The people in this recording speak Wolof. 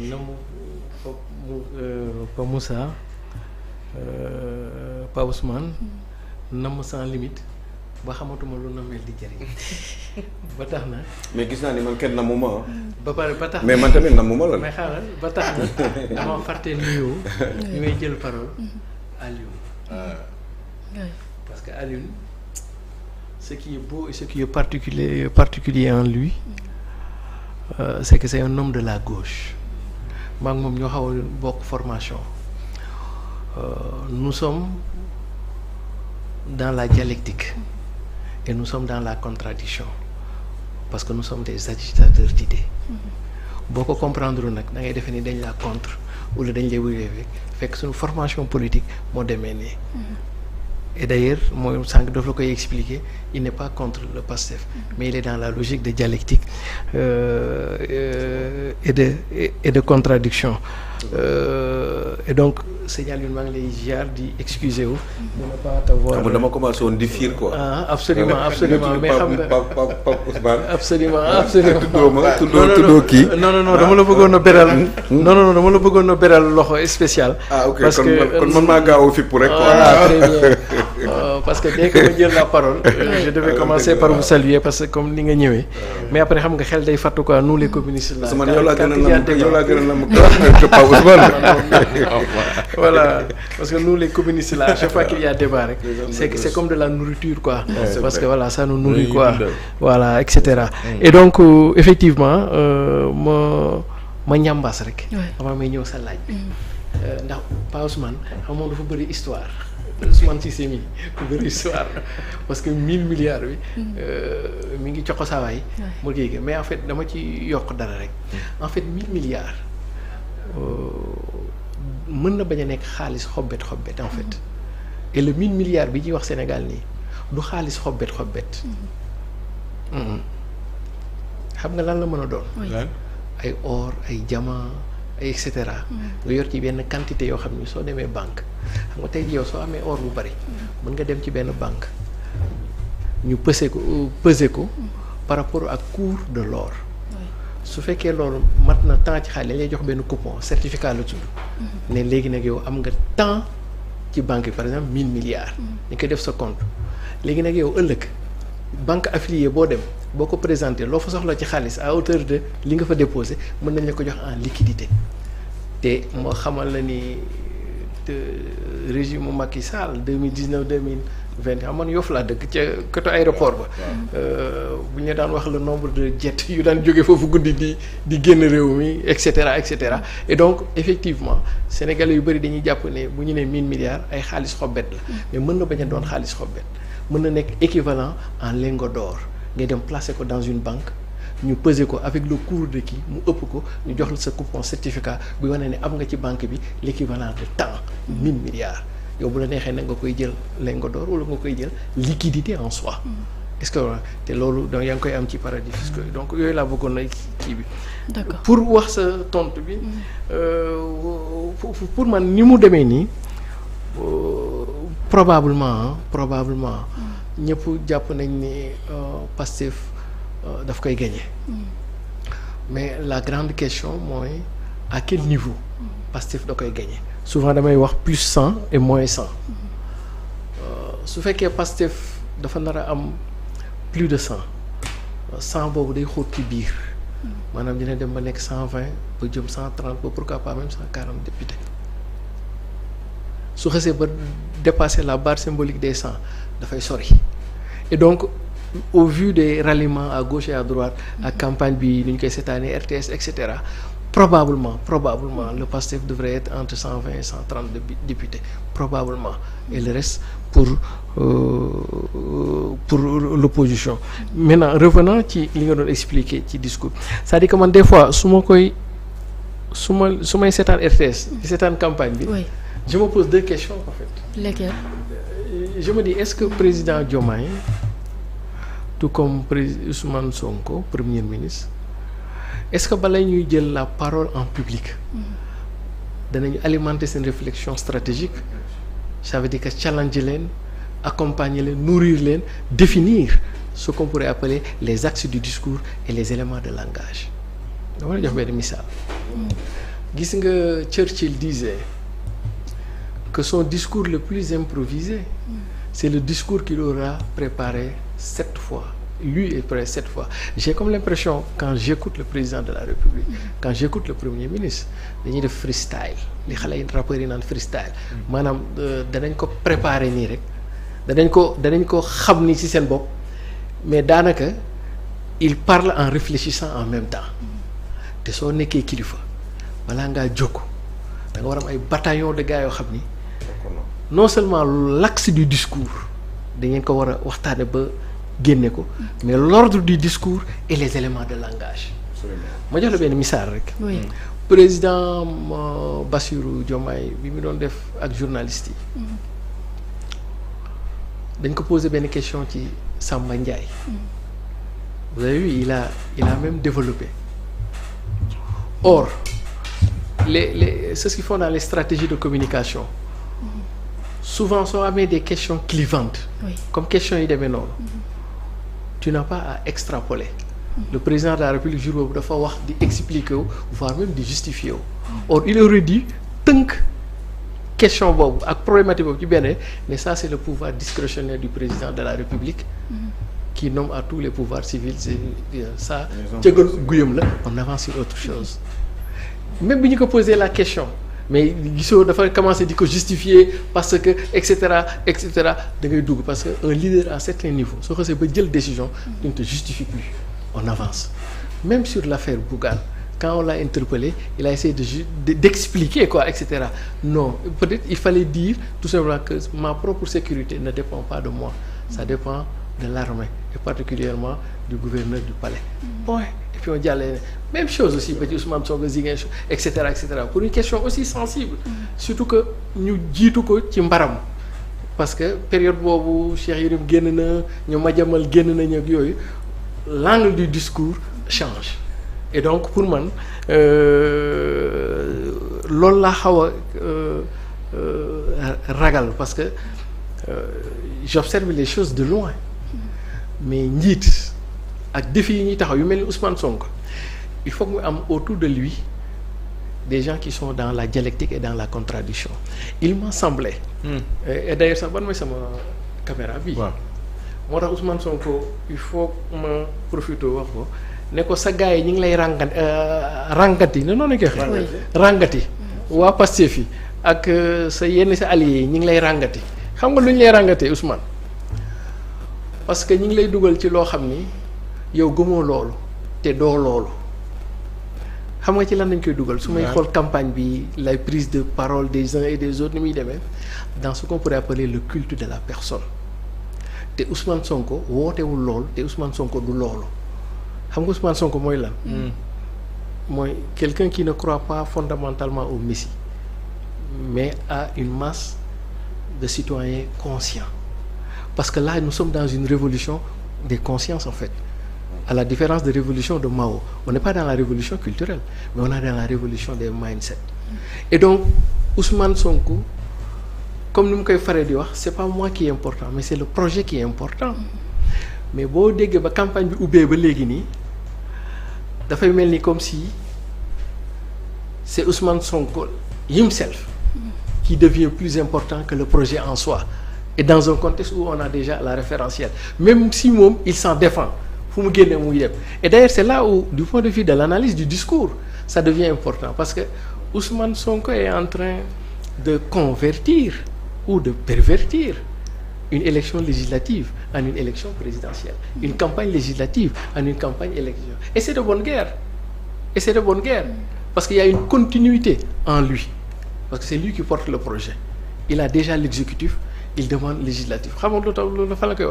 namu Pa Moussa Pa Ousmane namm sans limite ba xamatuma lu na mel di jëriñ ba tax na. mais gis naa ni man kenn namuma ba pare ba tax mais man tamit namuma la. mais xaaral ba tax na dama fàtte nuyoo ñu may jël parole Alioune. Parce que Alioune ce qui est beau et ce qui est particulier en lui c'est que c'est un homme de la gauche. maa ngi moom ñoo xaw a bokk formation nous sommes dans la dialectique et nous sommes dans la contradiction parce que nous sommes des agitateurs d'idées boo ko comprendre nag da ngay defee ni dañ la contre wala dañ lay wéyee fekk suñu formation politique moo demee nii. Et d'ailleurs mooy sànq daf la koy expliquer il n'est pas contre le PASTEF mais il est dans la logique de dialectique et de contradiction et donc signal maa ngi lay ziar di excuser wu. de ne pas t'avoir dama commencé woon di fiir quoi. Absolument mais xam nga absolument tuddoo kii. non dama la bëggoon a beral. non dama la bëggoon a beral loxo spécial. Ok parce que kon man maa gaaw a fipp rek. Voilà très bien. Parce que dès que ma jël la parole je devais commencer par vous saluer parce que comme ni nga ñëwee mais après xam nga xel day fàttu quoi nous les communistes là. man yow laa gën a nam que Pape Ousmane. Voilà parce que nous les communistes là à chaque fois qu'il y a débat rek c'est comme de la nourriture quoi. Parce que voilà ça nous nourrit quoi. Voilà et cetera. Et donc effectivement ma ñambaas rek. avant may ñëw sa laaj bi. ndax Pape Ousmane xam moom dafa bëri histoire. Ousmane Cissé mi ku bëri histoire parce que 1000 milliards bi mi ngi coxo saawaay mu kii mais en fait dama ci yokk dara rek en fait 1000 milliards mën na bañ a nekk xaalis xobbet en fait et le 1000 milliards bi ñuy wax Sénégal nii du xaalis xobbet xam nga lan la mën a doon ay or ay diamant et cetera nga yor ci benn quantité yoo xam ni soo demee banque xam nga tey jii yow soo amee or bu bari mën nga dem ci benn banque ñu peser ko par rapport ak cours de l'or su fekkee loolu mat na temps ci xaalis dañ lay jox benn coupon certificat la tudd ne léegi nag yow am nga temps ci banque bi par exemple 1000 milliards ñu koy def sa compte léegi nag yow ëllëg banque affiliée boo dem boo ko présenté loo fa soxla ci xaalis à hauteur de li nga fa déposé mën nañ la ko jox en liquidité te moo xamal la ni régime Macky Sall 2019 2020 amoon Yoff laa dëkk ca côté aéroport ba bu ñu daan wax le nombre de jets yu daan jóge foofu guddi di génn réew mi et cetera et donc effectivement sénégalais yu bëri dañuy jàpp ne bu ñu nee 1000 milliards ay xaalis xobbet la mais mën na bañ a doon xaalis xobbet mën na nekk équivalent en lingot d'or ngay dem placer ko dans une banque ñu peser ko avec le cours de kii mu ëpp ko ñu jox la sa coupon certificat bu wane ne am nga ci banque bi l'équivalent de temps 1000 milliards yow bu la neexee nag nga koy jël lingot d'or wala nga koy jël liquidité en soi est-ce que te loolu donc yaa ngi koy am ci paradis fiscaux donc yooyu laa bëggoon na kii bi. D'accord pour wax sa tontu bi pour man ni mu demee nii probablement ñëpp jàpp nañ ni Pastef daf koy gagner mais la grande question mooy à quel niveau Pastef da koy gagner souvent damay wax plus 100 et moins 100 su fekkee Pastef dafa nar a am plus de 100 boobu day xóot ci biir maanaam dina dem ba nekk 120 ba jëm 130 ba pourquoi pas même 140 députés su xasee ba dépasser la barre symbolique des 100 dafay sori et donc au vu des ralliements à gauche et à droite ak campagne bi ni ñu koy seetaanee RTS et cetera probablement le PASTEF devrait être entre 120 et 130 députés probablement et le reste pour l'opposition. Maintenant revenant ci li nga doon expliquer ci discours c'est-à-dire que man des fois su may seetaan RTS di seetaan campagne bi je me pose 2 questions en fait. Lesquelles? Je me dis est-ce que président Diomaye tout comme Ousmane Sonko premier ministre est-ce que balay ñuy jël la parole en public danañu alimenter seen réflexion stratégique ça veut dire que challenger leen accompagner leen nourrir leen définir ce qu'on pourrait appeler les axes du discours et les éléments de langage dama la jox benn misaal gis nga Churchill disait que son discours le plus improvisé c'est le discours qu'il aura préparé 7 fois. Lui est prêt 7 fois. J'ai comme l'impression quand j'écoute le président de la République, quand j'écoute le Premier ministre, dañuy def freestyle li xale yi rappeurs yi naan freestyle maanaam danañ ko préparer nii rek danañ ko xam ni ci seen bopp mais daanaka il parle en réfléchissant en même temps te soo nekkee kilifa balaa ngaa jóg da nga war am ay bataillon de gars yoo xam ni non seulement l'axe du discours da ngeen ko war a waxtaane ba génne ko mais l'ordre du discours et les éléments de langage. ma jox la benn misaal rek. oui président Bassirou Diomaye bi mu doon def ak journaliste yi. dañ ko posé benn question ci Samba Ndiaye. vous avez vu il a même développé. Or ceux qui font dans les stratégies de communication. souvent soo amee des questions clivantes. oui. comme questions yi demee noonu. tu n'as pas à extrapoler. Le président de la République jour boobu dafa wax di expliquer wu voire même di justifier wu. Or il aurait dit tënk question boobu ak problématique boobu ci benn mais ça c'est le pouvoir discrétionnaire du président de la République. Qui nomme à tous les pouvoirs civils ça cëgal guyam la on avance sur autre chose. Même bi ñu ko poser la question mais gisoo dafa commencer di ko justifier parce que et cetera da ngay dugg parce que un leader à certain niveau soo xasee ba jël décision tu ne te justifies plus on avance. Même sur l'affaire Bougane quand on l'a interpellé il a essayé d'expliquer quoi et cetera non peut-être il fallait dire tout simplement que ma propre sécurité ne dépend pas de moi ça dépend de l'armée et particulièrement du gouverneur du palais. Point. Et puis on jàllee même chose aussi ba ci Ousmane Sonko Ziguinchor et cetera pour une question aussi sensible. Surtout que ñu jiitu ko ci mbaram. Parce que période boobu Cheikh Yérim génn na ñu Madiambal génn nañu ak yooyu l'angle du discours change. Et donc pour man loolu laa xaw a ragal parce que j'observe les choses de loin. Mais njiit ak défi yi ñuy taxaw yu mel ni Ousmane Sonko il faut que mu am autour de lui des gens qui sont dans la dialectique et dans la contradiction il m'a semblé et d'ailleurs sax ban mooy sama caméra bi moo tax Ousmane Sonko il faut ma profité wax ko ne ko sa gars yi ñu ngi lay rangati ne noonu la koy waxee rangati waa Pastef yi ak sa yenn sa alliés yi ñu ngi lay rangati xam nga lu ñu lay rangatee Ousmane parce que ñu ngi lay dugal ci loo xam ni yow gëmoo loolu te doo loolu xam nga ci lan lañ koy dugal su may xool campagne bi la prise de parole des uns et des autres ni muy demee dans ce qu'on pourrait appeler le culte de la personne te Ousmane Sonko wootewul loolu te Ousmane Sonko du loolu xam nga Ousmane Sonko mooy lan mooy quelqu'un qui ne croit pas fondamentalement au Messie mais à une masse de citoyens conscients. Parce que là, nous sommes dans une révolution des consciences en fait. À la différence de révolution de Mao, on n'est pas dans la révolution culturelle, mais on est dans la révolution des mindsets. Et donc, Ousmane Sonko, comme nous l'avons dit, c'est pas moi qui est important, mais c'est le projet qui est important. Mais si vous avez la campagne qui est ouverte, ça fait comme si c'est Ousmane Sonko himself qui devient plus important que le projet en soi. Et dans un contexte où on a déjà la référentielle. Même si il s'en défend. Et d'ailleurs, c'est là où, du point de vue de l'analyse du discours, ça devient important. Parce que Ousmane Sonko est en train de convertir ou de pervertir une élection législative en une élection présidentielle. Une campagne législative en une campagne électorale. Et c'est de bonne guerre. Parce qu'il y a une continuité en lui. Parce que c'est lui qui porte le projet. Il a déjà l'exécutif. Il demande législatif.